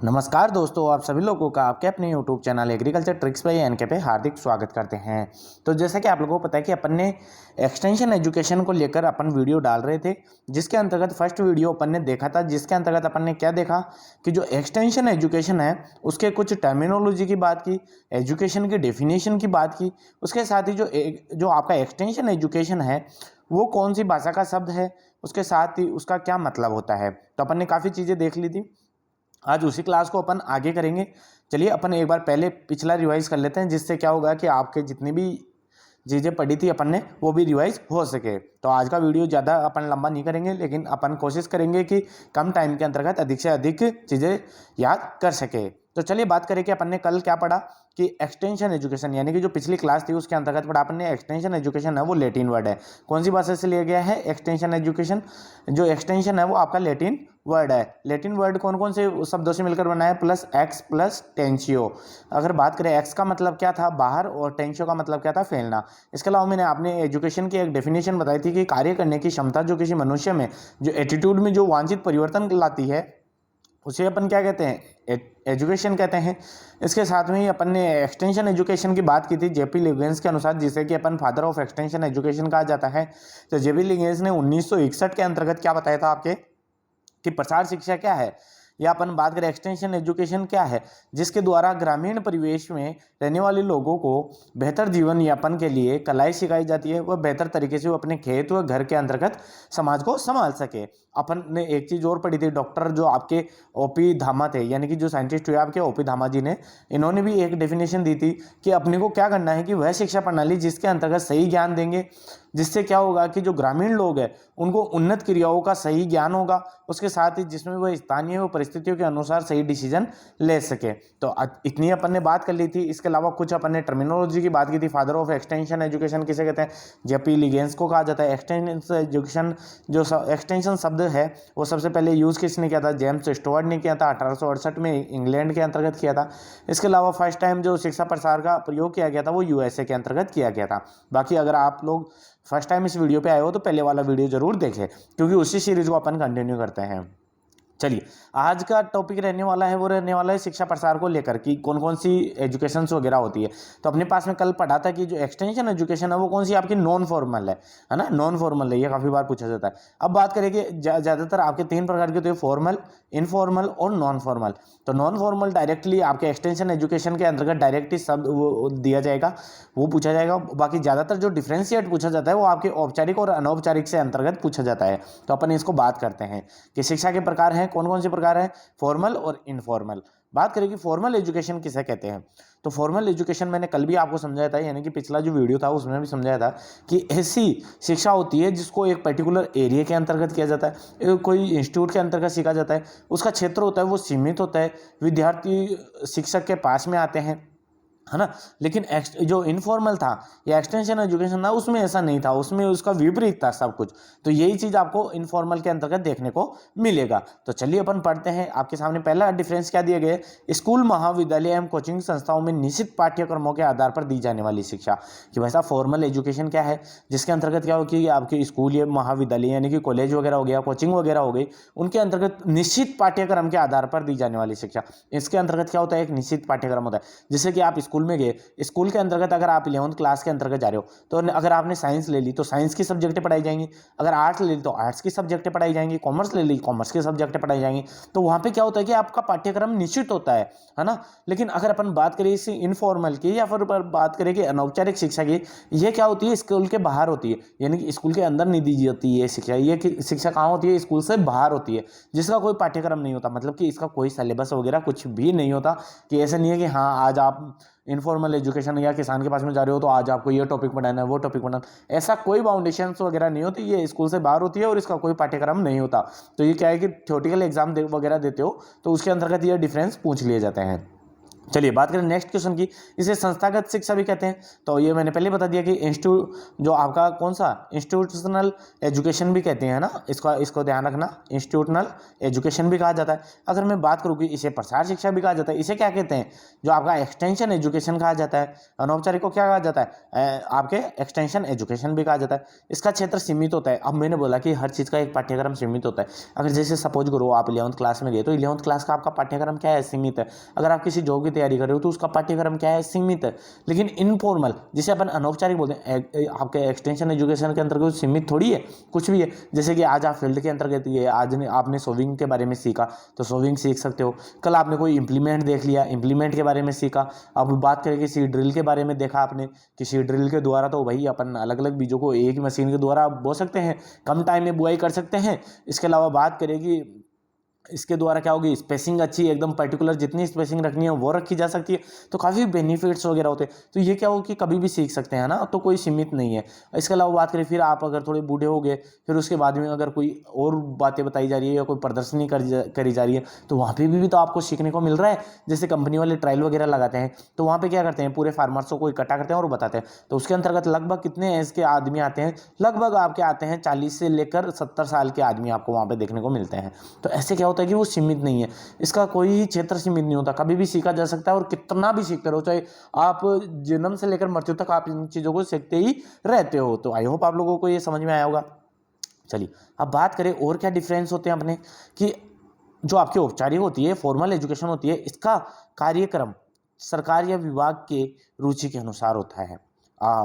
नमस्कार दोस्तों, आप सभी लोगों का आपके अपने YouTube channel agriculture tricks by NK पे हार्दिक स्वागत करते हैं। तो जैसा कि आप लोगों को पता है कि अपन ने एक्सटेंशन एजुकेशन को लेकर अपन वीडियो डाल रहे थे, जिसके अंतर्गत फर्स्ट वीडियो अपन ने देखा था, जिसके अंतर्गत अपन ने क्या देखा कि जो एक्सटेंशन एजुकेशन है उसके कुछ टर्मिनोलॉजी की बात की, एजुकेशन की डेफिनेशन की बात की। उसके साथ ही जो आपका एक्सटेंशन एजुकेशन है वो कौन सी भाषा का शब्द है, उसके साथ ही उसका क्या मतलब होता है। तो अपन ने काफ़ी चीज़ें देख ली थी। आज उसी क्लास को अपन आगे करेंगे। चलिए अपन एक बार पहले पिछला रिवाइज कर लेते हैं, जिससे क्या होगा कि आपके जितनी भी चीज़ें पढ़ी थी अपन ने वो भी रिवाइज हो सके। तो आज का वीडियो ज़्यादा अपन लंबा नहीं करेंगे, लेकिन अपन कोशिश करेंगे कि कम टाइम के अंतर्गत अधिक से अधिक चीज़ें याद कर सके। तो चलिए बात करें कि अपन ने कल क्या पढ़ा कि एक्सटेंशन एजुकेशन, यानी कि जो पिछली क्लास थी उसके अंतर्गत पढ़ा अपन ने एक्सटेंशन एजुकेशन है वो लैटिन वर्ड है। कौन सी भाषा से लिया गया है एक्सटेंशन एजुकेशन? जो एक्सटेंशन है वो आपका लैटिन वर्ड है। लैटिन वर्ड कौन कौन से शब्दों से मिलकर बना है? प्लस एक्स प्लस टेंशियो। अगर बात करें एक्स का मतलब क्या था? बाहर, और टेंशियो का मतलब क्या था? फैलना। इसके अलावा मैंने आपने एजुकेशन की एक डेफिनेशन बताई थी कि कार्य करने की क्षमता जो किसी मनुष्य में, जो एटीट्यूड में जो वांछित परिवर्तन लाती है, उसे अपन क्या कहते हैं? एजुकेशन कहते हैं। इसके साथ में ही अपन ने एक्सटेंशन एजुकेशन की बात की थी जेपी लिगेंस के अनुसार, जिसे कि अपन फादर ऑफ एक्सटेंशन एजुकेशन कहा जाता है। तो जेपी लिगेंस ने 1961 के अंतर्गत क्या बताया था आपके कि प्रसार शिक्षा क्या है, या अपन बात करें एक्सटेंशन एजुकेशन क्या है? जिसके द्वारा ग्रामीण परिवेश में रहने वाले लोगों को बेहतर जीवन यापन के लिए कलाएं सिखाई जाती है, वह बेहतर तरीके से वो अपने खेत व घर के अंतर्गत समाज को संभाल सके। अपन ने एक चीज़ और पढ़ी थी, डॉक्टर जो आपके ओपी धामा थे, यानी कि जो साइंटिस्ट हुए आपके ओपी धामा जी ने, इन्होंने भी एक डेफिनेशन दी थी कि अपने को क्या करना है कि वह शिक्षा प्रणाली जिसके अंतर्गत सही ज्ञान देंगे, जिससे क्या होगा कि जो ग्रामीण लोग हैं उनको उन्नत क्रियाओं का सही ज्ञान होगा, उसके साथ ही जिसमें वह स्थानीय व परिस्थितियों के अनुसार सही डिसीजन ले सके। तो इतनी अपन ने बात कर ली थी। इसके अलावा कुछ अपन ने टर्मिनोलॉजी की बात की थी। फादर ऑफ एक्सटेंशन एजुकेशन किसे कहते हैं? जेपी लिगेंस को कहा जाता है। एक्सटेंशन एजुकेशन जो एक्सटेंशन शब्द है वो सबसे पहले यूज़ किसने किया था? जेम्स स्टुअर्ट ने किया था, 1868 में इंग्लैंड के अंतर्गत किया था। इसके अलावा फर्स्ट टाइम जो शिक्षा प्रसार का प्रयोग किया गया था वो यूएसए के अंतर्गत किया गया था। बाकी अगर आप लोग फर्स्ट टाइम इस वीडियो पे आए हो तो पहले वाला वीडियो जरूर देखें, क्योंकि उसी सीरीज को अपन कंटिन्यू करते हैं। चलिए आज का टॉपिक रहने वाला है, वो रहने वाला है शिक्षा प्रसार को लेकर कि कौन कौन सी एजुकेशन वगैरह होती है। तो अपने पास में कल पढ़ा था कि जो एक्सटेंशन एजुकेशन है वो कौन सी आपकी नॉन फॉर्मल है ना? नॉन फॉर्मल है, ये काफ़ी बार पूछा जाता है। अब बात करें कि ज़्यादातर आपके तीन प्रकार के होते हैं, फॉर्मल, इनफॉर्मल और नॉन फॉर्मल। तो नॉन फॉर्मल डायरेक्टली आपके एक्सटेंशन एजुकेशन के अंतर्गत डायरेक्टली शब्द वो दिया जाएगा, वो पूछा जाएगा। बाकी ज़्यादातर जो डिफ्रेंशिएट पूछा जाता है वो आपके औपचारिक और अनौपचारिक से अंतर्गत पूछा जाता है। तो अपन इसको बात करते हैं कि शिक्षा के प्रकार हैं, कौन कौन से प्रकार हैं? फॉर्मल और इनफॉर्मल। बात करें कि फॉर्मल एजुकेशन किसे कहते हैं, तो फॉर्मल एजुकेशन मैंने कल भी आपको समझाया था, यानी कि पिछला जो वीडियो था उसमें भी समझाया था कि ऐसी शिक्षा होती है जिसको एक पर्टिकुलर एरिया के अंतर्गत किया जाता है, कोई इंस्टीट्यूट के अंतर्गत सीखा जाता है, उसका क्षेत्र होता है वो सीमित होता है, विद्यार्थी शिक्षक के पास में आते हैं, है ना। लेकिन जो इनफॉर्मल था या एक्सटेंशन एजुकेशन था उसमें ऐसा नहीं था, उसमें उसका विपरीत था सब कुछ। तो यही चीज़ आपको इनफॉर्मल के अंतर्गत देखने को मिलेगा। तो चलिए अपन पढ़ते हैं। आपके सामने पहला डिफरेंस क्या दिया गया है? स्कूल, महाविद्यालय एवं कोचिंग संस्थाओं में निश्चित पाठ्यक्रमों के आधार पर दी जाने वाली शिक्षा। कि वैसा फॉर्मल एजुकेशन क्या है, जिसके अंतर्गत क्या होगी, आपके स्कूल या महाविद्यालय यानी कि कॉलेज वगैरह हो गया, कोचिंग वगैरह हो गई, उनके अंतर्गत निश्चित पाठ्यक्रम के आधार पर दी जाने वाली शिक्षा। इसके अंतर्गत क्या होता है? एक निश्चित पाठ्यक्रम होता है। जैसे कि आप स्कूल में गए, स्कूल के अंतर्गत अगर आप 11वीं क्लास के अंतर्गत जा रहे हो तो अगर आपने साइंस ले ली तो साइंस की सब्जेक्टें पढ़ाई जाएंगी, अगर आर्ट्स ले ली तो आर्ट्स की सब्जेक्टें पढ़ाई जाएंगी, कॉमर्स ले ली कॉमर्स की सब्जेक्टें पढ़ाई जाएंगी। तो वहाँ पे क्या होता है कि आपका पाठ्यक्रम निश्चित होता है ना। लेकिन अगर अपन बात करें इसी इनफॉर्मल की, या फिर बात करें कि अनौपचारिक शिक्षा की, ये क्या होती है? स्कूल के बाहर होती है, यानी कि स्कूल के अंदर नहीं दी जाती है शिक्षा। ये शिक्षा कहाँ होती है? स्कूल से बाहर होती है, जिसका कोई पाठ्यक्रम नहीं होता, मतलब कि इसका कोई सिलेबस वगैरह कुछ भी नहीं होता। कि ऐसा नहीं है कि हाँ आज आप इनफॉर्मल एजुकेशन या किसान के पास में जा रहे हो तो आज आपको ये टॉपिक पढ़ाना है, वो टॉपिक पढ़ाना है, ऐसा कोई बाउंडेशन वगैरह नहीं होती। ये स्कूल से बाहर होती है और इसका कोई पाठ्यक्रम नहीं होता। तो ये क्या है कि थ्योरेटिकल एग्जाम वगैरह देते हो तो उसके अंतर्गत ये डिफरेंस पूछ लिए जाते हैं। चलिए बात करें नेक्स्ट क्वेश्चन की, इसे संस्थागत शिक्षा भी कहते हैं। तो ये मैंने पहले बता दिया कि इंस्टीट्यूट जो आपका कौन सा इंस्टीट्यूशनल एजुकेशन भी कहते हैं ना, इसको ध्यान रखना, इंस्टीट्यूशनल एजुकेशन भी कहा जाता है। अगर मैं बात करूँ कि इसे प्रसार शिक्षा भी कहा जाता है, इसे क्या कहते हैं, जो आपका एक्सटेंशन एजुकेशन कहा जाता है। अनौपचारिक को क्या कहा जाता है, आपके एक्सटेंशन एजुकेशन भी कहा जाता है। इसका क्षेत्र सीमित होता है। अब मैंने बोला कि हर चीज़ का एक पाठ्यक्रम सीमित होता है। अगर जैसे सपोज करो आप 11th क्लास में गए, तो 11th क्लास का आपका पाठ्यक्रम क्या है, सीमित है। अगर आप किसी जॉब की तैयारी कर रहे हो तो उसका पाठ्यक्रम क्या है, सीमित है। लेकिन इनफॉर्मल जिसे अपन अनौपचारिक बोलते हैं, आपके एक्सटेंशन एजुकेशन के अंतर्गत सीमित थोड़ी है, कुछ भी है। जैसे कि आज आप फील्ड के अंतर्गत ये आज आपने सोविंग के बारे में सीखा तो सोविंग सीख सकते हो। कल आपने कोई इंप्लीमेंट देख लिया, इंप्लीमेंट के बारे में सीखा। अब बात करें कि सीड ड्रिल के बारे में देखा आपने कि सीड ड्रिल के द्वारा तो भाई अपन अलग अलग बीजों को एक ही मशीन के द्वारा बो सकते हैं, कम टाइम में बुआई कर सकते हैं। इसके अलावा बात करें कि इसके द्वारा क्या होगी, स्पेसिंग अच्छी एकदम पर्टिकुलर जितनी स्पेसिंग रखनी है वो रखी जा सकती है। तो काफ़ी बेनिफिट्स वगैरह होते हैं। तो ये क्या हो कि कभी भी सीख सकते हैं ना, तो कोई सीमित नहीं है। इसके अलावा बात करें फिर आप अगर थोड़े बूढ़े हो गए, फिर उसके बाद में अगर कोई और बातें बताई जा रही है या कोई प्रदर्शनी करी जा रही है, तो वहाँ पर भी तो आपको सीखने को मिल रहा है। जैसे कंपनी वाले ट्रायल वगैरह लगाते हैं, तो वहाँ पर क्या करते हैं, पूरे फार्मर्सों को इकट्ठा करते हैं और बताते हैं। तो उसके अंतर्गत लगभग कितने एज के आदमी आते हैं, लगभग आपके आते हैं 40 से लेकर 70 साल के आदमी आपको वहाँ पर देखने को मिलते हैं। तो ऐसे क्या होता है कि वो सीमित नहीं है, इसका कोई क्षेत्र सीमित नहीं होता, कभी भी सीखा जा सकता है। और कितना भी सीखते रहो, चाहे आप जन्म से लेकर मृत्यु तक आप इन चीज़ों को सीखते ही रहते हो। तो आई होप आप लोगों को ये समझ में आया होगा। चलिए अब बात करें और क्या डिफरेंस होते हैं अपने, कि जो आपकी औपचारिक होती है, फॉर्मल एजुकेशन होती है, इसका कार्यक्रम सरकार या विभाग के रुचि के अनुसार होता है।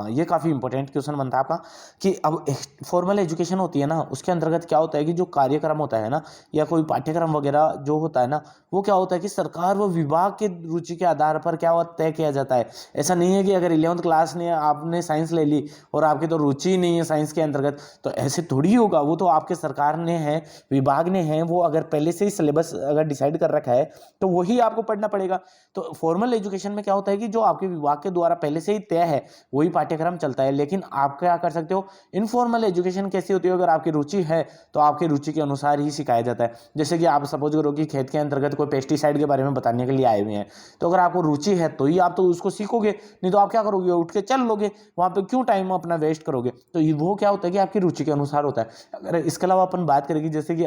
ये काफ़ी इंपॉर्टेंट क्वेश्चन बनता है आपका कि अब फॉर्मल एजुकेशन होती है ना, उसके अंतर्गत क्या होता है कि जो कार्यक्रम होता है ना या कोई पाठ्यक्रम वगैरह जो होता है ना, वो क्या होता है कि सरकार व विभाग के रुचि के आधार पर क्या तय किया जाता है। ऐसा नहीं है कि अगर 11th क्लास ने आपने साइंस ले ली और आपकी तो रुचि ही नहीं है साइंस के अंतर्गत, तो ऐसे थोड़ी होगा। वो तो आपके सरकार ने है, विभाग ने है, वो अगर पहले से ही सिलेबस अगर डिसाइड कर रखा है तो वही आपको पढ़ना पड़ेगा। तो फॉर्मल एजुकेशन में क्या होता है कि जो आपके विभाग के द्वारा पहले से ही तय है वही पाठ्यक्रम चलता है। लेकिन आप क्या कर सकते हो, इनफॉर्मल एजुकेशन कैसी होती है, अगर आपकी रुचि है तो आपकी रुचि के अनुसार ही सिखाया जाता है। जैसे कि आप सपोज करो कि खेत के अंतर्गत कोई पेस्टिसाइड के बारे में बताने के लिए आए हुए हैं, तो अगर आपको रुचि है तो ही आप तो उसको सीखोगे, नहीं तो आप क्या करोगे, उठ के चल लोगे, वहां पे क्यों टाइम अपना वेस्ट करोगे। तो वो क्या होता है कि आपकी रुचि के अनुसार होता है। अगर इसके अलावा अपन बात करेंगे, जैसे कि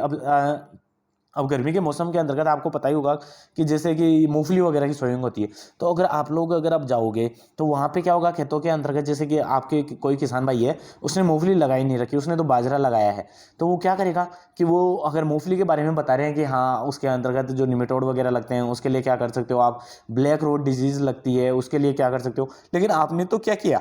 अब गर्मी के मौसम के अंतर्गत आपको पता ही होगा कि जैसे कि मूंगफली वगैरह की सोइंग होती है, तो अगर आप लोग अगर आप जाओगे तो वहाँ पे क्या होगा, खेतों के अंतर्गत जैसे कि आपके कोई किसान भाई है, उसने मूंगफली लगाई नहीं रखी, उसने तो बाजरा लगाया है, तो वो क्या करेगा कि वो अगर मूंगफली के बारे में बता रहे हैं कि हाँ उसके अंतर्गत जो निमेटोड वगैरह लगते हैं उसके लिए क्या कर सकते हो आप, ब्लैक रोड डिजीज लगती है उसके लिए क्या कर सकते हो, लेकिन आपने तो क्या किया,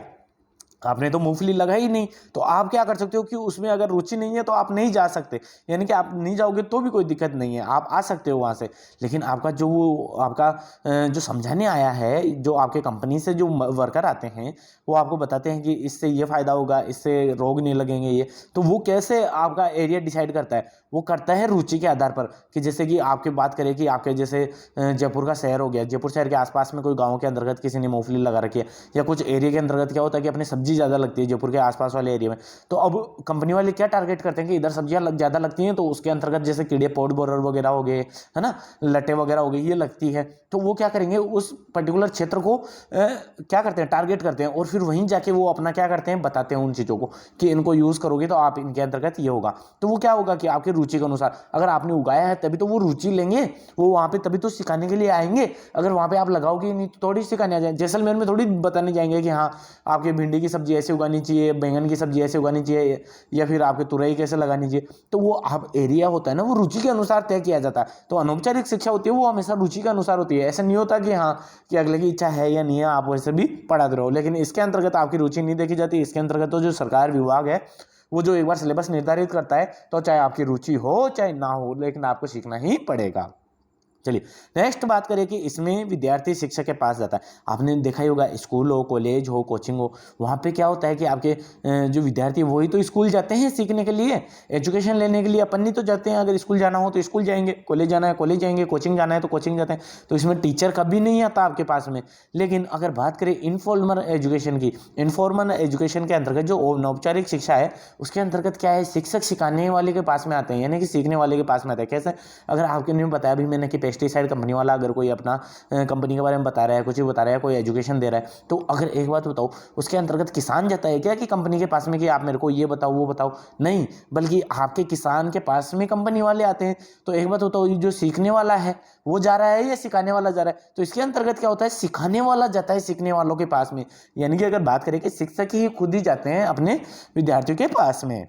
आपने तो मूंगफली लगाई ही नहीं। तो आप क्या कर सकते हो कि उसमें अगर रुचि नहीं है तो आप नहीं जा सकते, यानी कि आप नहीं जाओगे तो भी कोई दिक्कत नहीं है, आप आ सकते हो वहाँ से। लेकिन आपका जो वो आपका जो समझाने आया है, जो आपके कंपनी से जो वर्कर आते हैं वो आपको बताते हैं कि इससे ये फ़ायदा होगा, इससे रोग नहीं लगेंगे ये, तो वो कैसे आपका एरिया डिसाइड करता है, वो करता है रुचि के आधार पर। कि जैसे कि आपकी बात करें कि आपके जैसे जयपुर का शहर हो गया, जयपुर शहर के आसपास में कोई गाँव के अंतर्गत किसी ने मूंगफली लगा रखी है, या कुछ एरिया के अंतर्गत क्या होता है कि अपनी सब्जी ज़्यादा लगती है जयपुर के आसपास वाले एरिया में, तो अब कंपनी वाले क्या टारगेट करते हैं कि इधर सब्जियां ज़्यादा लगती हैं, तो उसके अंतर्गत जैसे कीड़े पॉड बोरर वगैरह हो गए, है ना, लटे वगैरह हो गए, ये लगती है, तो वो क्या करेंगे उस पर्टिकुलर क्षेत्र को क्या करते हैं, टारगेट करते हैं, और फिर वहीं जाके वो अपना क्या करते हैं, बताते हैं उन चीज़ों को कि इनको यूज़ करोगे तो आप इनके अंतर्गत ये होगा। तो वो क्या होगा कि आपकी रुचि के अनुसार, अगर आपने उगाया है तभी तो वो रुचि लेंगे, वो वहाँ पे तभी तो सिखाने के लिए आएंगे। अगर वहाँ पे आप लगाओगे नहीं तो थोड़ी सिखाने आ जाए, जैसलमेर में थोड़ी बताने जाएंगे कि हाँ आपके भिंडी की सब्जी ऐसे उगानी चाहिए, बैंगन की सब्जी ऐसे उगानी चाहिए, या फिर आपके तुरई कैसे लगानी चाहिए। तो वो आप एरिया होता है ना, वो रुचि के अनुसार तय किया जाता है। तो अनौपचारिक शिक्षा होती है वो हमेशा रुचि के अनुसार होती है। ऐसा नहीं होता कि हाँ कि अगले की इच्छा है या नहीं है आप वैसे भी पढ़ाते रहो, लेकिन इसके अंतर्गत आपकी रुचि नहीं देखी जाती। इसके अंतर्गत तो जो सरकार विभाग है वो जो एक बार सिलेबस निर्धारित करता है, तो चाहे आपकी रुचि हो चाहे ना हो, लेकिन आपको सीखना ही पड़ेगा। चलिए नेक्स्ट बात करें कि इसमें विद्यार्थी शिक्षक के पास जाता है। आपने देखा ही होगा स्कूल हो, कॉलेज हो, कोचिंग हो, वहाँ पे क्या होता है कि आपके जो विद्यार्थी वही तो स्कूल जाते हैं सीखने के लिए, एजुकेशन लेने के लिए। अपन नहीं तो जाते हैं, अगर स्कूल जाना हो तो स्कूल जाएंगे, कॉलेज जाना है कॉलेज जाएंगे, कोचिंग जाना है तो कोचिंग जाते हैं। तो इसमें टीचर कभी नहीं आता आपके पास में। लेकिन अगर बात करें इनफॉर्मल एजुकेशन की, इनफॉर्मल एजुकेशन के अंतर्गत जो अनौपचारिक शिक्षा है उसके अंतर्गत क्या है, शिक्षक सिखाने वाले के पास में आते हैं, यानी कि सीखने वाले के पास में आते हैं। कैसे, अगर आपके नहीं बताया अभी मैंने कि पेस्टिसाइड कंपनी वाला अगर कोई अपना कंपनी के बारे में बता रहा है, कुछ भी बता रहा है, कोई एजुकेशन दे रहा है, तो अगर एक बात बताओ, उसके अंतर्गत किसान जाता है क्या कि कंपनी के पास में कि आप मेरे को ये बताओ वो बताओ? नहीं, बल्कि आपके किसान के पास में कंपनी वाले आते हैं। तो एक बात बताओ, जो सीखने वाला है वो जा रहा है या सिखाने वाला जा रहा है? तो इसके अंतर्गत क्या होता है, सिखाने वाला जाता है सीखने वालों के पास में। यानी कि अगर बात करें कि शिक्षक ही खुद ही जाते हैं अपने विद्यार्थियों के पास में।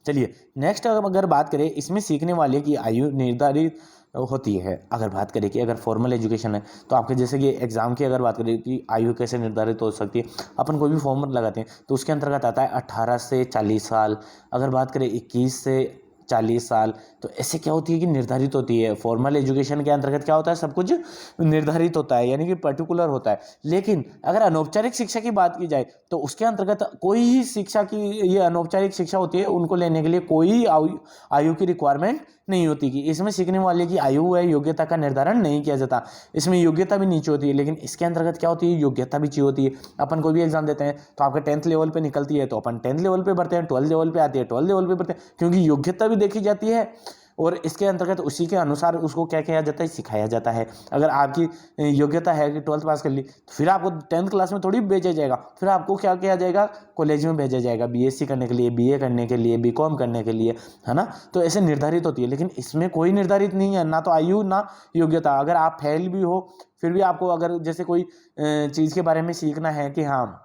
चलिए नेक्स्ट अगर बात करें, इसमें सीखने वाले की आयु निर्धारित होती है। अगर बात करें कि अगर फॉर्मल एजुकेशन है तो आपके जैसे कि एग्जाम की अगर बात करें कि आयु कैसे निर्धारित हो सकती है, अपन कोई भी फॉर्म लगाते हैं तो उसके अंतर्गत आता है 18 से 40 साल। अगर बात करें 21 से 40 साल, तो ऐसे क्या होती है कि निर्धारित होती है। फॉर्मल एजुकेशन के अंतर्गत क्या होता है, सब कुछ निर्धारित होता है, यानी कि पर्टिकुलर होता है। लेकिन अगर अनौपचारिक शिक्षा की बात की जाए तो उसके अंतर्गत कोई ही शिक्षा की, ये अनौपचारिक शिक्षा होती है, उनको लेने के लिए कोई आयु की रिक्वायरमेंट नहीं होती कि इसमें सीखने वाले की आयु है, योग्यता का निर्धारण नहीं किया जाता। इसमें योग्यता भी नीचे होती है, लेकिन इसके अंतर्गत क्या होती है, योग्यता भी चाहिए होती है। अपन कोई भी एग्जाम देते हैं तो आपका 10th लेवल पे निकलती है तो अपन 10th लेवल पे भरते हैं, 12th लेवल पे आती है 12th लेवल पे भरते हैं, क्योंकि योग्यता भी देखी जाती है और इसके अंतर्गत उसी के अनुसार उसको क्या किया जाता है, सिखाया जाता है। अगर आपकी योग्यता है कि 12th पास कर ली, तो फिर आपको 10th क्लास में थोड़ी भेजा जाएगा, फिर आपको क्या किया जाएगा, कॉलेज में भेजा जाएगा, बीएससी करने के लिए, बीए करने के लिए, बीकॉम करने के लिए, है ना। तो ऐसे निर्धारित होती है, लेकिन इसमें कोई निर्धारित नहीं है, ना तो आयु ना योग्यता। अगर आप फेल भी हो फिर भी आपको अगर जैसे कोई चीज़ के बारे में सीखना है कि हाँ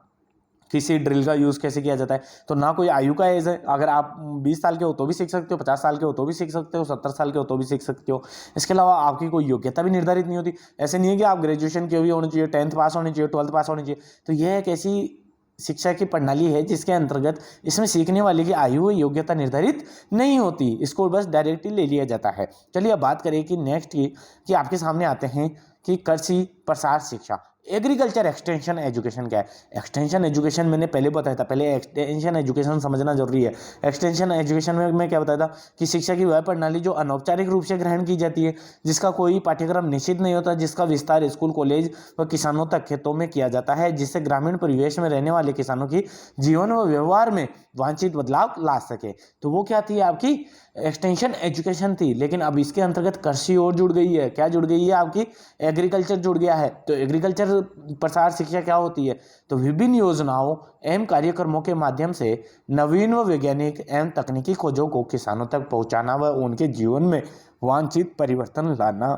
किसी ड्रिल का यूज़ कैसे किया जाता है, तो ना कोई आयु का एज है। अगर आप 20 साल के हो तो भी सीख सकते हो, 50 साल के हो तो भी सीख सकते हो, 70 साल के हो तो भी सीख सकते हो। इसके अलावा आपकी कोई योग्यता भी निर्धारित नहीं होती। ऐसे नहीं है कि आप ग्रेजुएशन के भी होनी चाहिए, 10th पास होनी चाहिए, 12th पास होनी चाहिए। तो यह एक ऐसी शिक्षा की प्रणाली है जिसके अंतर्गत इसमें सीखने वाले की आयु योग्यता निर्धारित नहीं होती, इसको बस डायरेक्टली ले लिया जाता है। चलिए अब बात करें कि नेक्स्ट की कि आपके सामने आते हैं कि कृषि प्रसार शिक्षा, एग्रीकल्चर एक्सटेंशन एजुकेशन क्या है। एक्सटेंशन एजुकेशन मैंने पहले बताया था, पहले एक्सटेंशन एजुकेशन समझना जरूरी है। एक्सटेंशन एजुकेशन में मैं क्या बताया था कि शिक्षा की वह प्रणाली जो अनौपचारिक रूप से ग्रहण की जाती है, जिसका कोई पाठ्यक्रम निश्चित नहीं होता, जिसका विस्तार स्कूल कॉलेज व किसानों तक खेतों में किया जाता है, जिससे ग्रामीण परिवेश में रहने वाले किसानों की जीवन व व्यवहार में वांछित बदलाव ला सके। तो वो क्या थी, आपकी एक्सटेंशन एजुकेशन थी। लेकिन अब इसके अंतर्गत कृषि और जुड़ गई है। क्या जुड़ गई है, आपकी एग्रीकल्चर जुड़ गया है। तो एग्रीकल्चर प्रसार शिक्षा क्या होती है, तो विभिन्न योजनाओं एवं कार्यक्रमों के माध्यम से नवीन व वैज्ञानिक एवं तकनीकी खोजों को किसानों तक पहुंचाना व उनके जीवन में वांछित परिवर्तन लाना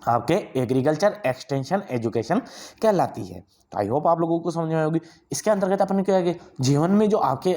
आपके एग्रीकल्चर एक्सटेंशन एजुकेशन कहलाती है। तो आई होप आप लोगों को समझ में होगी। इसके अंतर्गत अपन क्या है, जीवन में जो आपके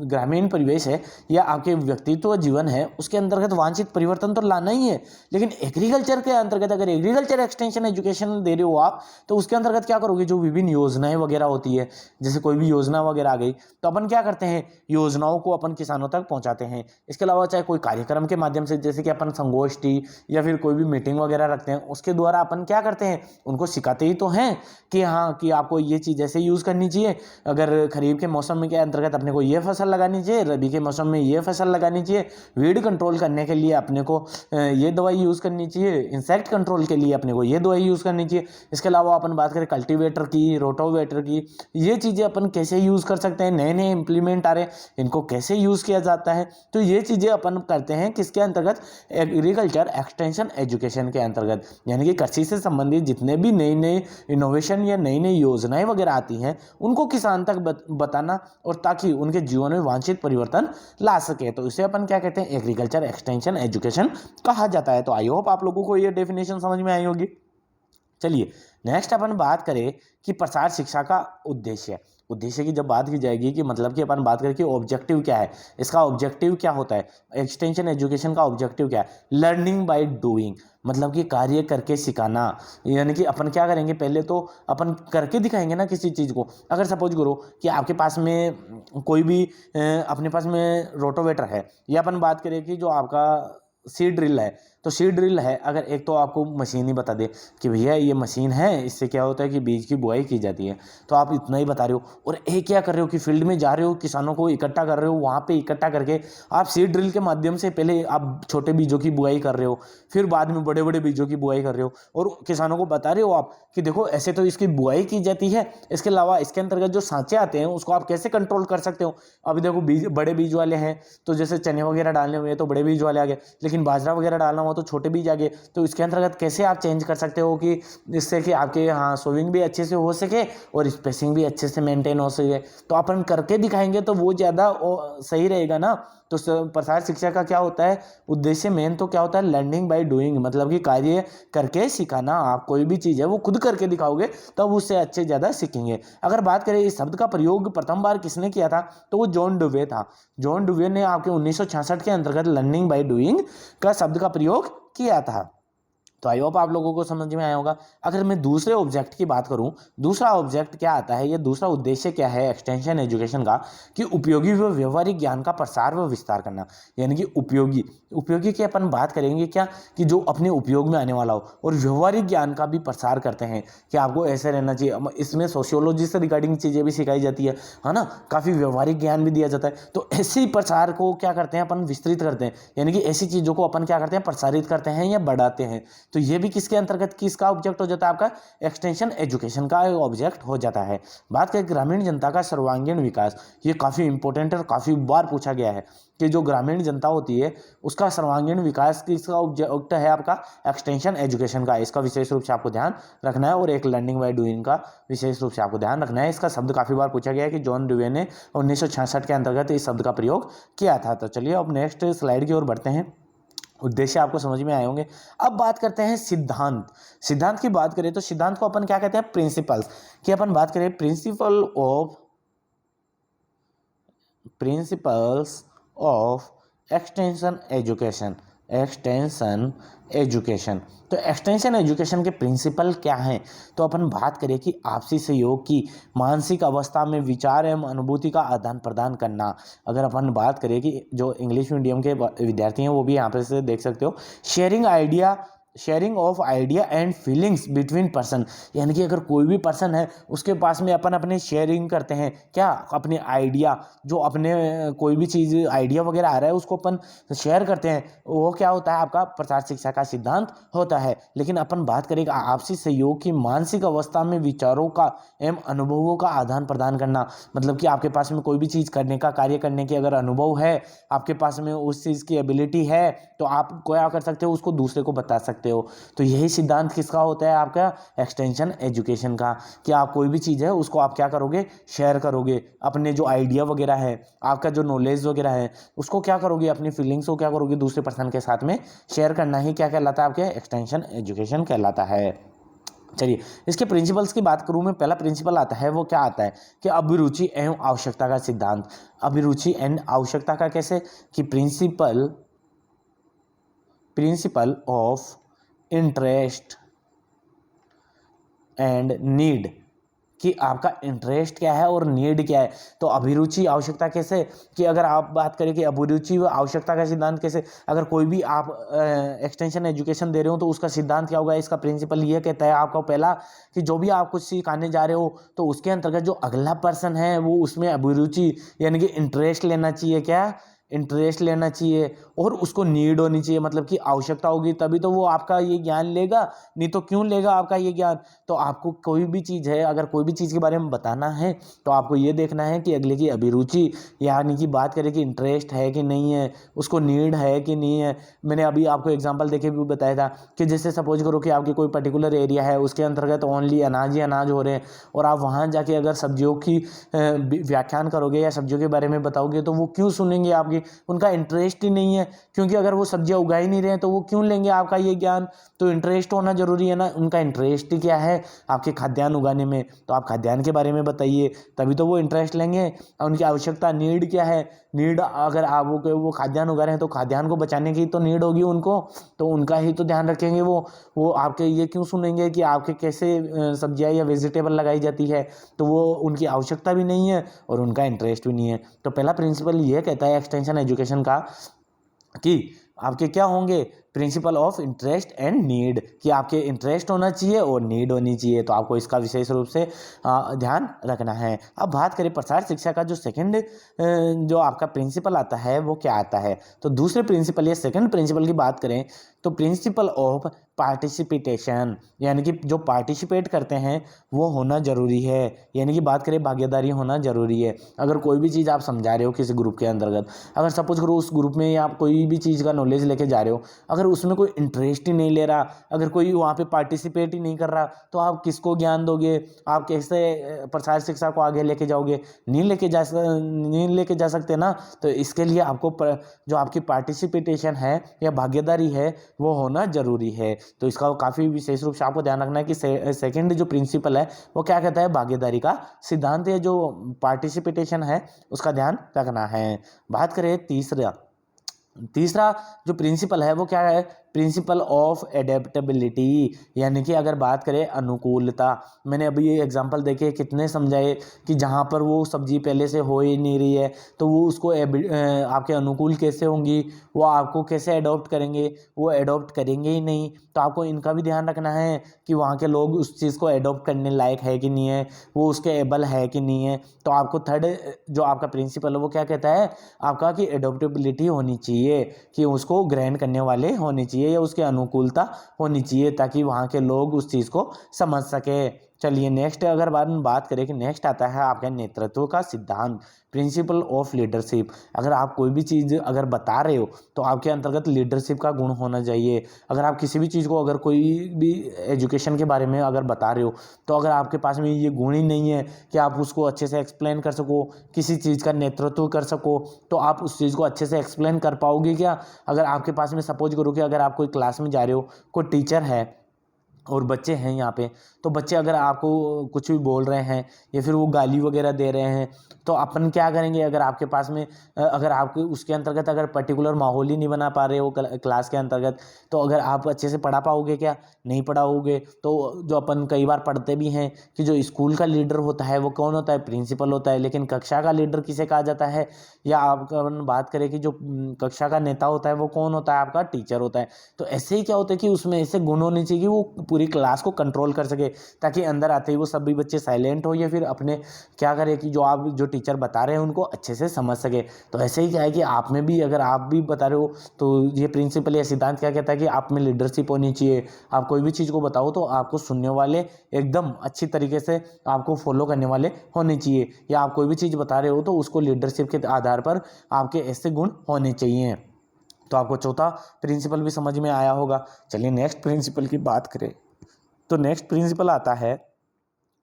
ग्रामीण परिवेश है या आपके व्यक्तित्व जीवन है, उसके अंतर्गत वांछित परिवर्तन तो लाना ही है। लेकिन एग्रीकल्चर के अंतर्गत अगर एग्रीकल्चर एक्सटेंशन एजुकेशन दे रहे हो आप, तो उसके अंतर्गत क्या करोगे, जो विभिन्न योजनाएं वगैरह होती है, जैसे कोई भी योजना वगैरह आ गई तो अपन क्या करते हैं, योजनाओं को अपन किसानों तक पहुंचाते हैं। इसके अलावा चाहे कोई कार्यक्रम के माध्यम से, जैसे कि अपन संगोष्ठी या फिर कोई भी मीटिंग वगैरह रखते हैं, उसके द्वारा अपन क्या करते हैं, उनको सिखाते ही तो हैं कि हाँ कि आपको ये चीज़ ऐसे यूज़ करनी चाहिए। अगर खरीफ के मौसम में के अंतर्गत अपने को ये फसल लगानी चाहिए, रबी के मौसम में ये फसल लगानी चाहिए, वीड कंट्रोल करने के लिए अपने को ये दवाई यूज़ करनी चाहिए, इंसेक्ट कंट्रोल के लिए अपने को ये दवाई यूज़ करनी चाहिए। इसके अलावा अपन बात करें कल्टीवेटर की, रोटोवेटर की, ये चीज़ें अपन कैसे यूज़ कर सकते हैं, नए नए इंप्लीमेंट आ रहे हैं, इनको कैसे यूज़ किया जाता है। तो ये चीज़ें अपन करते हैं किसके अंतर्गत, एग्रीकल्चर एक्सटेंशन एजुकेशन के अंतर्गत। यानी कि कृषि से संबंधित जितने भी नई नई इनोवेशन या नई नई योजनाएं वगैरह आती हैं, उनको किसान तक बताना, और ताकि उनके जीवन में वांछित परिवर्तन ला सके। तो इसे अपन क्या कहते हैं, एग्रीकल्चर एक्सटेंशन एजुकेशन कहा जाता है। तो आई होप आप लोगों को ये डेफिनेशन समझ में आई होगी। चलिए नेक्स्ट अपन बात करें कि प्रसार शिक्षा का उद्देश्य की जब बात की जाएगी कि मतलब कि अपन बात करें कि ऑब्जेक्टिव क्या है, इसका ऑब्जेक्टिव क्या होता है, एक्सटेंशन एजुकेशन का ऑब्जेक्टिव क्या है, लर्निंग बाय डूइंग, मतलब कि कार्य करके सिखाना। यानी कि अपन क्या करेंगे, पहले तो अपन करके दिखाएंगे ना किसी चीज़ को। अगर सपोज करो कि आपके पास में कोई भी अपने पास में रोटोवेटर है, या अपन बात करें कि जो आपका सीड ड्रिल है, तो सीड ड्रिल है, अगर एक तो आपको मशीन ही बता दे कि भैया ये मशीन है, इससे क्या होता है कि बीज की बुआई की जाती है, तो आप इतना ही बता रहे हो, और एक क्या कर रहे हो कि फील्ड में जा रहे हो, किसानों को इकट्ठा कर रहे हो, वहाँ पे इकट्ठा करके आप सीड ड्रिल के माध्यम से पहले आप छोटे बीजों की बुआई कर रहे हो, फिर बाद में बड़े बड़े बीजों की बुआई कर रहे हो, और किसानों को बता रहे हो आप कि देखो ऐसे तो इसकी बुआई की जाती है। इसके अलावा इसके अंतर्गत जो सांचे आते हैं उसको आप कैसे कंट्रोल कर सकते हो। अभी देखो बीज बड़े बीज वाले हैं, तो जैसे चने वगैरह डालने हुए तो बड़े बीज वाले आ गए, लेकिन बाजरा वगैरह डालना हो तो छोटे भी जागे, तो इसके अंतर्गत कैसे आप चेंज कर सकते हो कि जिससे कि आपके सोविंग भी अच्छे से हो सके और स्पेसिंग भी अच्छे से मेंटेन हो सके। तो अपन करके दिखाएंगे तो वो ज़्यादा सही रहेगा ना। तो प्रसार शिक्षा का क्या होता है उद्देश्य, मेन तो क्या होता है लर्निंग बाय डूइंग, मतलब कि कार्य करके सिखाना। आप कोई भी चीज़ है वो खुद करके दिखाओगे तब उससे अच्छे ज़्यादा सीखेंगे। अगर बात करें इस शब्द का प्रयोग प्रथम बार किसने किया था, तो वो जॉन डुवे था। जॉन डुवे ने आपके 1966 के अंतर्गत लर्निंग बाय डूइंग का शब्द का प्रयोग किया था। तो आई होप आप लोगों को समझ में आया होगा। अगर मैं दूसरे ऑब्जेक्ट की बात करूं, दूसरा ऑब्जेक्ट क्या आता है, ये दूसरा उद्देश्य क्या है एक्सटेंशन एजुकेशन का, कि उपयोगी व व्यवहारिक ज्ञान का प्रसार व विस्तार करना। यानी कि उपयोगी की अपन बात करेंगे क्या, कि जो अपने उपयोग में आने वाला हो, और व्यवहारिक ज्ञान का भी प्रसार करते हैं कि आपको ऐसे रहना चाहिए। इसमें सोशियोलॉजी से रिगार्डिंग चीज़ें भी सिखाई जाती है ना, काफ़ी व्यवहारिक ज्ञान भी दिया जाता है। तो ऐसे ही प्रसार को क्या करते हैं अपन, विस्तृत करते हैं, यानी कि ऐसी चीज़ों को अपन क्या करते हैं, प्रसारित करते हैं या बढ़ाते हैं। तो ये भी किसके अंतर्गत किसका ऑब्जेक्ट हो जाता है, आपका एक्सटेंशन एजुकेशन का ऑब्जेक्ट हो जाता है। बात करें ग्रामीण जनता का सर्वांगीण विकास, ये काफ़ी इंपॉर्टेंट और काफ़ी बार पूछा गया है कि जो ग्रामीण जनता होती है उसका सर्वांगीण विकास किसका ऑब्जेक्ट है, आपका एक्सटेंशन एजुकेशन का। इसका विशेष रूप से आपको ध्यान रखना है, और एक लर्निंग बाय डूइंग का विशेष रूप से आपको ध्यान रखना है। इसका शब्द काफ़ी बार पूछा गया है कि जॉन डुवे ने 1966 के अंतर्गत इस शब्द का प्रयोग किया था। तो चलिए अब नेक्स्ट स्लाइड की ओर बढ़ते हैं। उद्देश्य आपको समझ में आए होंगे। अब बात करते हैं सिद्धांत की बात करें तो सिद्धांत को अपन क्या कहते हैं, प्रिंसिपल्स की अपन बात करें। Principles of extension education. तो एक्सटेंशन एजुकेशन के प्रिंसिपल क्या हैं, तो अपन बात करें कि आपसी सहयोग की, मानसिक अवस्था में विचार एवं अनुभूति का आदान प्रदान करना। अगर अपन बात करें कि जो इंग्लिश मीडियम के विद्यार्थी हैं वो भी यहाँ पे से देख सकते हो, sharing of idea and feelings between person, यानी कि अगर कोई भी पर्सन है उसके पास में अपन अपने शेयरिंग करते हैं क्या, अपने आइडिया, जो अपने कोई भी चीज़ आइडिया वगैरह आ रहा है उसको अपन शेयर करते हैं, वो क्या होता है, आपका प्रसार शिक्षा का सिद्धांत होता है। लेकिन अपन बात करेंगे आपसी सहयोग की मानसिक अवस्था में विचारों का एवं अनुभवों का आदान प्रदान करना, मतलब कि आपके पास में कोई भी चीज़ करने का, कार्य करने की अगर अनुभव है, आपके पास में उस चीज़ की एबिलिटी है, तो आप क्या कर सकते हो, उसको दूसरे को बता सकते हो। तो यही सिद्धांत किसका होता है, आपका एक्सटेंशन एजुकेशन का, कि आप कोई भी चीज़ है उसको आप क्या करोगे, शेयर करोगे। अपने जो आइडिया वगैरह है, आपका जो नॉलेज वगैरह है, उसको क्या करोगे, अपनी फीलिंग्स को क्या करोगे, दूसरे पर्सन के साथ में शेयर करना ही क्या कहलाता है, आपके एक्सटेंशन एजुकेशन कहलाता है। चलिए इसके प्रिंसिपल्स की बात करूं मैं, पहला प्रिंसिपल आता है वो क्या आता है कि अभिरुचि एवं आवश्यकता का सिद्धांत। अभिरुचि एंड आवश्यकता का कैसे, कि principle of interest and need, कि आपका इंटरेस्ट क्या है और नीड क्या है। तो अभिरुचि आवश्यकता कैसे, कि अगर आप बात करें कि अभिरुचि व आवश्यकता का सिद्धांत कैसे, अगर कोई भी आप एक्सटेंशन एजुकेशन दे रहे हो तो उसका सिद्धांत क्या होगा, इसका प्रिंसिपल ये कहता है आपका पहला, कि जो भी आप कुछ सिखाने जा रहे हो तो उसके अंतर्गत जो अगला पर्सन है वो उसमें अभिरुचि यानी कि इंटरेस्ट लेना चाहिए, क्या इंटरेस्ट लेना चाहिए, और उसको नीड होनी चाहिए, मतलब कि आवश्यकता होगी तभी तो वो आपका ये ज्ञान लेगा, नहीं तो क्यों लेगा आपका ये ज्ञान। तो आपको कोई भी चीज़ है, अगर कोई भी चीज़ के बारे में बताना है तो आपको ये देखना है कि अगले की अभिरुचि, यानी कि बात करें कि इंटरेस्ट है कि नहीं है, उसको नीड है कि नहीं है। मैंने अभी आपको एग्जाम्पल देके भी बताया था कि जैसे सपोज करो कि आपके कोई पर्टिकुलर एरिया है, उसके अंतर्गत ओनली अनाज ही अनाज हो रहे हैं, और आप वहाँ जाके अगर सब्जियों की व्याख्यान करोगे या सब्जियों के बारे में बताओगे तो वो क्यों सुनेंगे आपकी, उनका इंटरेस्ट ही नहीं है, क्योंकि अगर वो सब्जियां उगा ही नहीं रहे हैं तो वो क्यों लेंगे आपका ये ज्ञान। तो इंटरेस्ट होना जरूरी है ना, उनका इंटरेस्ट ही क्या है आपके खाद्यान्न उगाने में, तो आप खाद्यान्न के बारे में बताइए तभी तो वो इंटरेस्ट लेंगे। उनकी आवश्यकता नीड क्या है, नीड अगर आप वो खाद्यान्न उगा रहे हैं तो खाद्यान्न को बचाने की तो नीड होगी उनको, तो उनका ही तो ध्यान रखेंगे वो आपके ये क्यों सुनेंगे कि आपके कैसे सब्जियां या वेजिटेबल लगाई जाती है। तो वो उनकी आवश्यकता भी नहीं है और उनका इंटरेस्ट भी नहीं है। तो पहला प्रिंसिपल ये कहता है एक्सटेंशन एजुकेशन का कि आपके क्या होंगे, principle of interest and need, कि आपके इंटरेस्ट होना चाहिए और नीड होनी चाहिए। तो आपको इसका विशेष रूप से ध्यान रखना है। अब बात करें प्रसार शिक्षा का जो सेकंड जो आपका प्रिंसिपल आता है वो क्या आता है, तो दूसरे प्रिंसिपल या सेकंड प्रिंसिपल की बात करें तो प्रिंसिपल ऑफ पार्टिसिपेटेशन, यानी कि जो पार्टिसिपेट करते हैं वो होना ज़रूरी है, यानी कि बात करें भागीदारी होना ज़रूरी है। अगर कोई भी चीज़ आप समझा रहे हो किसी ग्रुप के अंतर्गत, अगर सपोज करो उस ग्रुप में आप कोई भी चीज़ का नॉलेज लेके जा रहे हो, अगर उसमें कोई इंटरेस्ट ही नहीं ले रहा, अगर कोई वहाँ पे पार्टिसिपेट ही नहीं कर रहा, तो आप किसको ज्ञान दोगे, आप कैसे प्रसार शिक्षा को आगे लेके जाओगे? नहीं लेके जा सकते ना। तो इसके लिए आपको जो आपकी पार्टिसिपेटेशन है या भागीदारी है वो होना ज़रूरी है। तो इसका काफ़ी विशेष रूप से आपको ध्यान रखना है कि सेकंड जो प्रिंसिपल है वो क्या कहता है, भागीदारी का सिद्धांत है, जो पार्टिसिपेटेशन है उसका ध्यान रखना है। बात करें तीसरा जो प्रिंसिपल है वो क्या है, प्रिंसिपल ऑफ एडेप्टेबिलिटी, यानी कि अगर बात करें अनुकूलता। मैंने अभी ये एग्जांपल देखे कितने समझाए कि जहाँ पर वो सब्जी पहले से हो ही नहीं रही है तो वो उसको आपके अनुकूल कैसे होंगी, वो आपको कैसे अडॉप्ट करेंगे, वो अडॉप्ट करेंगे ही नहीं। तो आपको इनका भी ध्यान रखना है कि वहाँ के लोग उस चीज़ को अडॉप्ट करने लायक है कि नहीं है, वो उसके एबल है कि नहीं है। तो आपको थर्ड जो आपका प्रिंसिपल है वो क्या कहता है आपका, कि एडॉप्टेबिलिटी होनी चाहिए, कि उसको ग्रहण करने वाले होने चाहिए या उसकी अनुकूलता होनी चाहिए, ताकि वहाँ के लोग उस चीज़ को समझ सके। चलिए नेक्स्ट अगर बात करें कि नेक्स्ट आता है आपका नेतृत्व का सिद्धांत, प्रिंसिपल ऑफ लीडरशिप। अगर आप कोई भी चीज़ अगर बता रहे हो तो आपके अंतर्गत लीडरशिप का गुण होना चाहिए। अगर आप किसी भी चीज़ को, अगर कोई भी एजुकेशन के बारे में अगर बता रहे हो, तो अगर आपके पास में ये गुण ही नहीं है कि आप उसको अच्छे से एक्सप्लेन कर सको, किसी चीज़ का नेतृत्व कर सको, तो आप उस चीज़ को अच्छे से एक्सप्लेन कर पाओगे क्या? अगर आपके पास में सपोज करो कि अगर आप कोई क्लास में जा रहे हो, कोई टीचर है और बच्चे हैं यहाँ पे, तो बच्चे अगर आपको कुछ भी बोल रहे हैं या फिर वो गाली वगैरह दे रहे हैं, तो अपन क्या करेंगे? अगर आपके पास में अगर आपके उसके अंतर्गत अगर पर्टिकुलर माहौल ही नहीं बना पा रहे हो क्लास के अंतर्गत, तो अगर आप अच्छे से पढ़ा पाओगे क्या? नहीं पढ़ाओगे। तो जो अपन कई बार पढ़ते भी हैं कि जो स्कूल का लीडर होता है वो कौन होता है? प्रिंसिपल होता है। लेकिन कक्षा का लीडर किसे कहा जाता है? या आप अपन बात करें कि जो कक्षा का नेता होता है वो कौन होता है? आपका टीचर होता है। तो ऐसे ही क्या होता है कि उसमें ऐसे गुण होने चाहिए कि वो पूरी क्लास को कंट्रोल कर सके, ताकि अंदर आते ही वो सभी बच्चे साइलेंट हो या फिर अपने क्या करें कि जो टीचर बता रहे हैं उनको अच्छे से समझ सके। तो ऐसे ही क्या है कि आप में भी, अगर आप भी बता रहे हो, तो ये प्रिंसिपल या सिद्धांत क्या कहता है कि आप में लीडरशिप होनी चाहिए। आप कोई भी चीज़ को बताओ तो आपको सुनने वाले एकदम अच्छी तरीके से आपको फॉलो करने वाले होने चाहिए, या आप कोई भी चीज़ बता रहे हो तो उसको लीडरशिप के आधार पर आपके ऐसे गुण होने चाहिए। तो आपको चौथा प्रिंसिपल भी समझ में आया होगा। चलिए नेक्स्ट प्रिंसिपल की बात करें, तो नेक्स्ट प्रिंसिपल आता है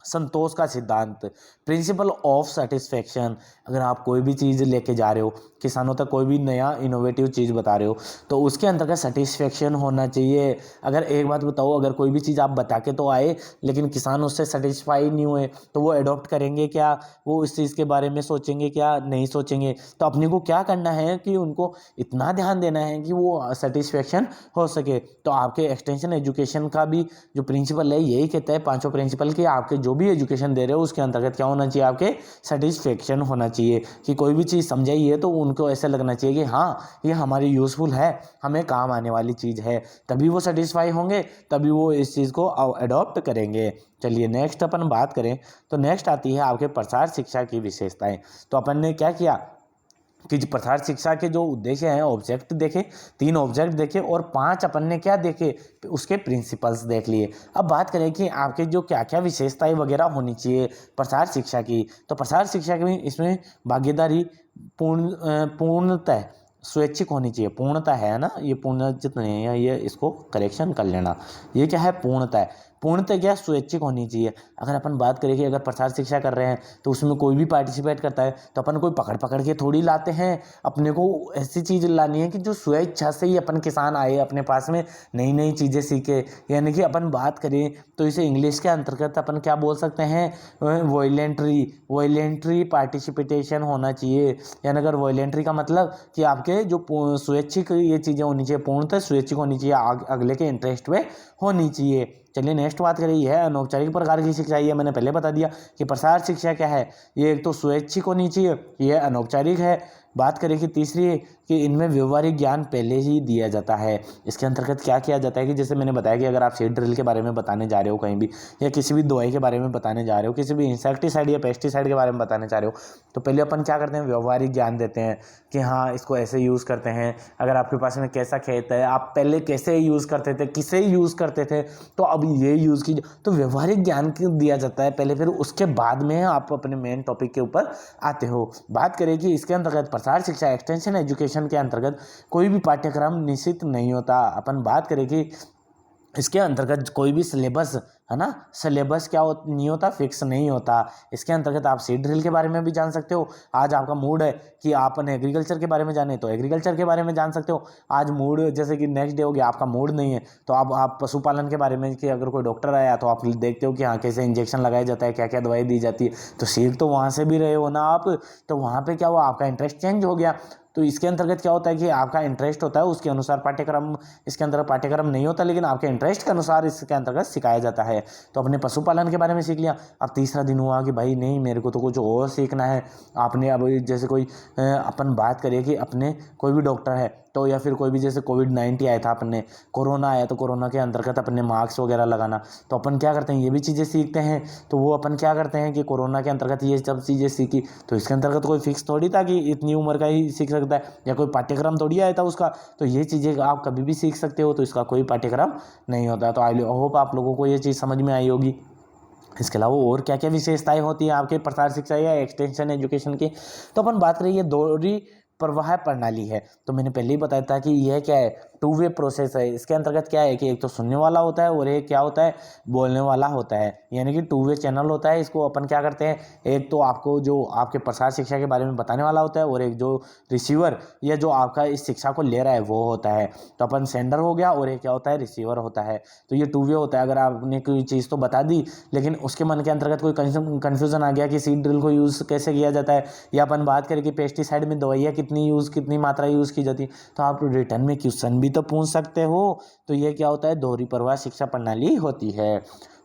संतोष का सिद्धांत, प्रिंसिपल ऑफ सेटिस्फेक्शन। अगर आप कोई भी चीज़ लेके जा रहे हो, किसानों तक कोई भी नया इनोवेटिव चीज़ बता रहे हो, तो उसके अंतर्गत सेटिस्फेक्शन होना चाहिए। अगर एक बात बताओ, अगर कोई भी चीज़ आप बता के तो आए लेकिन किसान उससे सेटिस्फाई नहीं हुए, तो वो अडॉप्ट करेंगे क्या? वो इस चीज़ के बारे में सोचेंगे क्या? नहीं सोचेंगे। तो अपने को क्या करना है कि उनको इतना ध्यान देना है कि वो सेटिस्फेक्शन हो सके। तो आपके एक्सटेंशन एजुकेशन का भी जो प्रिंसिपल है यही कहता है, पांचों प्रिंसिपल, कि आपके जो भी एजुकेशन दे रहे हो उसके अंतर्गत क्या होना चाहिए? आपके सेटिस्फेक्शन होना चाहिए, कि कोई भी चीज़ समझाई है तो उनको ऐसा लगना चाहिए कि हाँ ये हमारी यूज़फुल है, हमें काम आने वाली चीज़ है, तभी वो सेटिस्फाई होंगे, तभी वो इस चीज़ को अडॉप्ट करेंगे। चलिए नेक्स्ट अपन बात करें, तो नेक्स्ट आती है आपके प्रसार शिक्षा की विशेषताएं। तो अपन ने क्या किया कि प्रसार शिक्षा के जो उद्देश्य हैं, ऑब्जेक्ट देखे, 3 ऑब्जेक्ट देखे और 5 अपन ने क्या देखे, उसके प्रिंसिपल्स देख लिए। अब बात करें कि आपके जो क्या क्या विशेषताएं वगैरह होनी चाहिए प्रसार शिक्षा की, तो प्रसार शिक्षा की इसमें भागीदारी पूर्णतः स्वैच्छिक होनी चाहिए। पूर्णता है ना, ये पूर्णजित नहीं है, ये इसको करेक्शन कर लेना। ये क्या है? पूर्णता। पूर्णतः क्या? स्वैच्छिक होनी चाहिए। अगर अपन बात करें कि अगर प्रसार शिक्षा कर रहे हैं तो उसमें कोई भी पार्टिसिपेट करता है, तो अपन कोई पकड़ के थोड़ी लाते हैं। अपने को ऐसी चीज़ लानी है कि जो स्वेच्छा से ही अपन किसान आए अपने पास में नई नई चीज़ें सीखे। यानी कि अपन बात करें तो इसे इंग्लिश के अंतर्गत अपन क्या बोल सकते हैं? वॉलेंट्री पार्टिसिपेशन होना चाहिए। यानी अगर वॉलेंट्री का मतलब कि आपके जो स्वैच्छिक ये चीज़ें होनी चाहिए, पूर्णतः स्वैच्छिक होनी चाहिए, अगले के इंटरेस्ट में होनी चाहिए। चलिए नेक्स्ट बात करें, यह है अनौपचारिक प्रकार की शिक्षा। ये मैंने पहले बता दिया कि प्रसार शिक्षा क्या है, ये एक तो स्वैच्छिक होनी चाहिए, ये अनौपचारिक है, बात करें कि तीसरी है कि इनमें व्यवहारिक ज्ञान पहले ही दिया जाता है। इसके अंतर्गत क्या किया जाता है कि जैसे मैंने बताया कि अगर आप सीड ड्रिल के बारे में बताने जा रहे हो कहीं भी, या किसी भी दवाई के बारे में बताने जा रहे हो, किसी भी इंसेक्टिसाइड या पेस्टिसाइड के बारे में बताने जा रहे हो, तो पहले अपन क्या करते हैं, व्यवहारिक ज्ञान देते हैं कि हाँ इसको ऐसे यूज़ करते हैं। अगर आपके पास में कैसा खेत है, आप पहले कैसे यूज़ करते थे, किसे यूज़ करते थे, तो अब ये यूज़ कीजिए। तो व्यवहारिक ज्ञान दिया जाता है पहले, फिर उसके बाद में आप अपने मेन टॉपिक के ऊपर आते हो। बात करें कि इसके अंतर्गत प्रसार शिक्षा एक्सटेंशन एजुकेशन के अंतर्गत कोई भी पाठ्यक्रम निश्चित नहीं होता। अपन बात करें कि इसके अंतर्गत कोई भी सिलेबस है ना, सिलेबस नहीं होता, फिक्स नहीं होता। इसके अंतर्गत आप सीड ड्रिल के बारे में भी जान सकते हो। आज आपका मूड है कि आपने एग्रीकल्चर के बारे में जाने, तो एग्रीकल्चर के बारे में जान सकते हो। आज मूड जैसे कि नेक्स्ट डे हो गया, आपका मूड नहीं है, तो आप पशुपालन के बारे में कि अगर कोई डॉक्टर आया तो आप देखते हो कि हाँ कैसे इंजेक्शन लगाया जाता है, क्या क्या दवाई दी जाती है, तो सीख तो वहाँ से भी रहे हो ना आप। तो वहाँ पर क्या हुआ, आपका इंटरेस्ट चेंज हो गया। तो इसके अंतर्गत क्या होता है कि आपका इंटरेस्ट होता है, उसके अनुसार पाठ्यक्रम, इसके अंदर पाठ्यक्रम नहीं होता, लेकिन आपके इंटरेस्ट के अनुसार इसके अंतर्गत सिखाया जाता है। तो अपने पशुपालन के बारे में सीख लिया। अब तीसरा दिन हुआ कि भाई नहीं, मेरे को तो कुछ और सीखना है। आपने अब जैसे कोई अपन बात करिए कि अपने कोई भी डॉक्टर है, तो या फिर कोई भी जैसे कोविड-19 आया था, अपने कोरोना आया, तो कोरोना के अंतर्गत अपने मास्क वगैरह लगाना, तो अपन क्या करते हैं, ये भी चीज़ें सीखते हैं। तो वो अपन क्या करते हैं कि कोरोना के अंतर्गत ये सब चीज़ें सीखी, तो इसके अंतर्गत कोई फिक्स थोड़ी था कि इतनी उम्र का ही सीख सकता है, या कोई पाठ्यक्रम थोड़ी आया था उसका। तो ये चीज़ें आप कभी भी सीख सकते हो, तो इसका कोई पाठ्यक्रम नहीं होता। तो आई होप आप लोगों को ये चीज़ समझ में आई होगी। इसके अलावा और क्या क्या विशेषताएं होती हैं आपके प्रसार शिक्षा या एक्सटेंशन एजुकेशन की, तो अपन बात करें, ये दोहरी प्रवाह प्रणाली है। तो मैंने पहले ही बताया था कि यह क्या है, टू वे प्रोसेस है। इसके अंतर्गत क्या है कि एक तो सुनने वाला होता है और एक क्या होता है, बोलने वाला होता है, यानी कि टू वे चैनल होता है। इसको अपन क्या करते हैं, एक तो आपको जो आपके प्रसार शिक्षा के बारे में बताने वाला होता है, और एक जो रिसीवर या जो आपका इस शिक्षा को ले रहा है वो होता है। तो अपन सेंडर हो गया, और एक क्या होता है, रिसीवर होता है। तो ये टू वे होता है। अगर आपने कोई चीज़ तो बता दी, लेकिन उसके मन के अंतर्गत कोई कन्फ्यूजन आ गया कि सीड ड्रिल को यूज़ कैसे किया जाता है, या अपन बात करें कि पेस्टिसाइड में दवाइयाँ कितनी मात्रा यूज़ की जाती है, तो आप रिटर्न में क्वेश्चन भी तो पूछ सकते हो। तो ये क्या होता है, दोहरी प्रवाह शिक्षा प्रणाली होती है।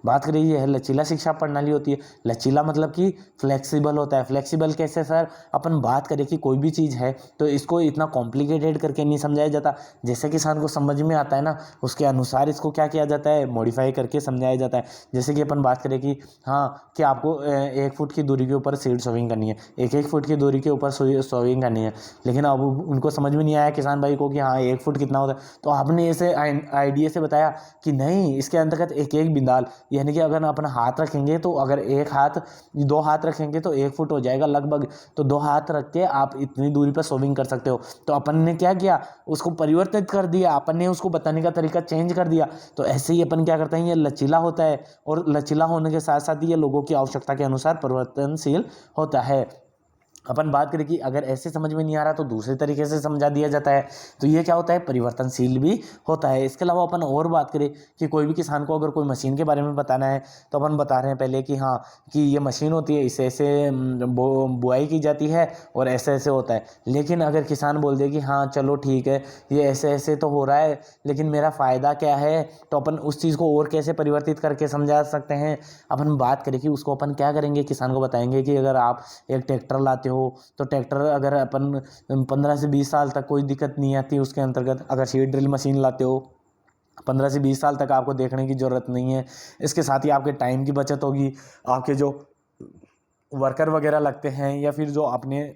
बात करें, ये है लचीला शिक्षा प्रणाली होती है। लचीला मतलब कि फ्लेक्सिबल होता है। फ्लेक्सिबल कैसे सर, अपन बात करें कि कोई भी चीज़ है तो इसको इतना कॉम्प्लिकेटेड करके नहीं समझाया जाता। जैसे किसान को समझ में आता है ना, उसके अनुसार इसको क्या किया जाता है, मॉडिफाई करके समझाया जाता है। जैसे कि अपन बात करें कि हाँ कि आपको 1 फुट की दूरी के ऊपर सीड सोविंग करनी है, 1 फुट की दूरी के ऊपर सोविंग करनी है, लेकिन अब उनको समझ में नहीं आया किसान भाई को कि हाँ 1 फुट कितना होता है। तो आपने ऐसे आइडिया से बताया कि नहीं, इसके अंतर्गत एक बिंदाल, यानी कि अगर अपना हाथ रखेंगे, तो अगर एक हाथ 2 हाथ रखेंगे तो 1 फुट हो जाएगा लगभग। तो 2 हाथ रख के आप इतनी दूरी पर सोविंग कर सकते हो। तो अपन ने क्या किया, उसको परिवर्तित कर दिया, अपन ने उसको बताने का तरीका चेंज कर दिया। तो ऐसे ही अपन क्या करते हैं, ये लचीला होता है, और लचीला होने के साथ साथ ये लोगों की आवश्यकता के अनुसार परिवर्तनशील होता है। अपन बात करें कि अगर ऐसे समझ में नहीं आ रहा तो दूसरे तरीके से समझा दिया जाता है। तो ये क्या होता है, परिवर्तनशील भी होता है। इसके अलावा अपन और बात करें कि कोई भी किसान को अगर कोई मशीन के बारे में बताना है, तो अपन बता रहे हैं पहले कि हाँ कि ये मशीन होती है, इससे ऐसे बुआई की जाती है और ऐसे ऐसे होता है। लेकिन अगर किसान बोल दे कि हाँ चलो ठीक है, ये ऐसे ऐसे तो हो रहा है, लेकिन मेरा फ़ायदा क्या है, तो अपन उस चीज़ को और कैसे परिवर्तित करके समझा सकते हैं। अपन बात करें कि उसको अपन क्या करेंगे, किसान को बताएंगे कि अगर आप एक ट्रैक्टर लाते हो, तो ट्रैक्टर अगर अपन 15 से 20 साल तक कोई दिक्कत नहीं आती उसके अंतर्गत। अगर सीड ड्रिल मशीन लाते हो, 15 से 20 साल तक आपको देखने की ज़रूरत नहीं है। इसके साथ ही आपके टाइम की बचत होगी, आपके जो वर्कर वगैरह लगते हैं, या फिर जो अपने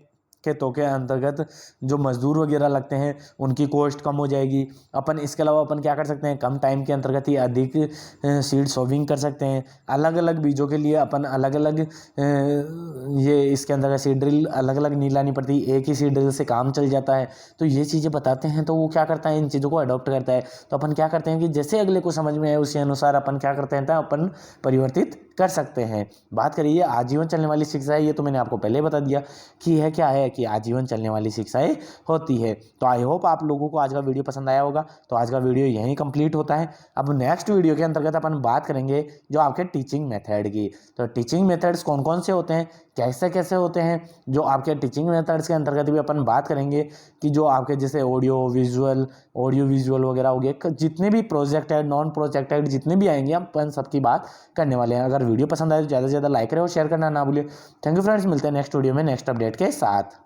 खेतों के अंतर्गत जो मजदूर वगैरह लगते हैं, उनकी कॉस्ट कम हो जाएगी। अपन इसके अलावा अपन क्या कर सकते हैं, कम टाइम के अंतर्गत ही अधिक सीड सोविंग कर सकते हैं। अलग अलग बीजों के लिए अपन अलग अलग ये इसके अंदर सीड ड्रिल अलग अलग नहीं लानी पड़ती, एक ही सीड ड्रिल से काम चल जाता है। तो ये चीज़ें बताते हैं, तो वो क्या करता है, इन चीज़ों को अडॉप्ट करता है। तो अपन क्या करते हैं कि जैसे अगले को समझ में आए उसी अनुसार अपन क्या करते हैं, तो अपन परिवर्तित कर सकते हैं। बात करिए आजीवन चलने वाली शिक्षा है, ये तो मैंने आपको पहले बता दिया कि है क्या है, कि आजीवन चलने वाली शिक्षाएं होती है। तो आई होप आप लोगों को आज का वीडियो पसंद आया होगा। तो आज का वीडियो यहीं कंप्लीट होता है। अब नेक्स्ट वीडियो के अंतर्गत अपन बात करेंगे जो आपके टीचिंग मेथड की। तो टीचिंग मेथड्स कौन कौन से होते हैं, कैसे कैसे होते हैं, जो आपके टीचिंग मेथड्स के अंतर्गत भी अपन बात करेंगे कि जो आपके जैसे ऑडियो विजुअल वगैरह हो गए, जितने भी प्रोजेक्टेड नॉन प्रोजेक्टेड जितने भी आएंगे अपन सबकी बात करने वाले हैं। अगर वीडियो पसंद आए तो ज़्यादा से ज़्यादा लाइक करें और शेयर करना ना भूलिए। थैंक यू फ्रेंड्स, मिलते हैं नेक्स्ट वीडियो में नेक्स्ट अपडेट के साथ।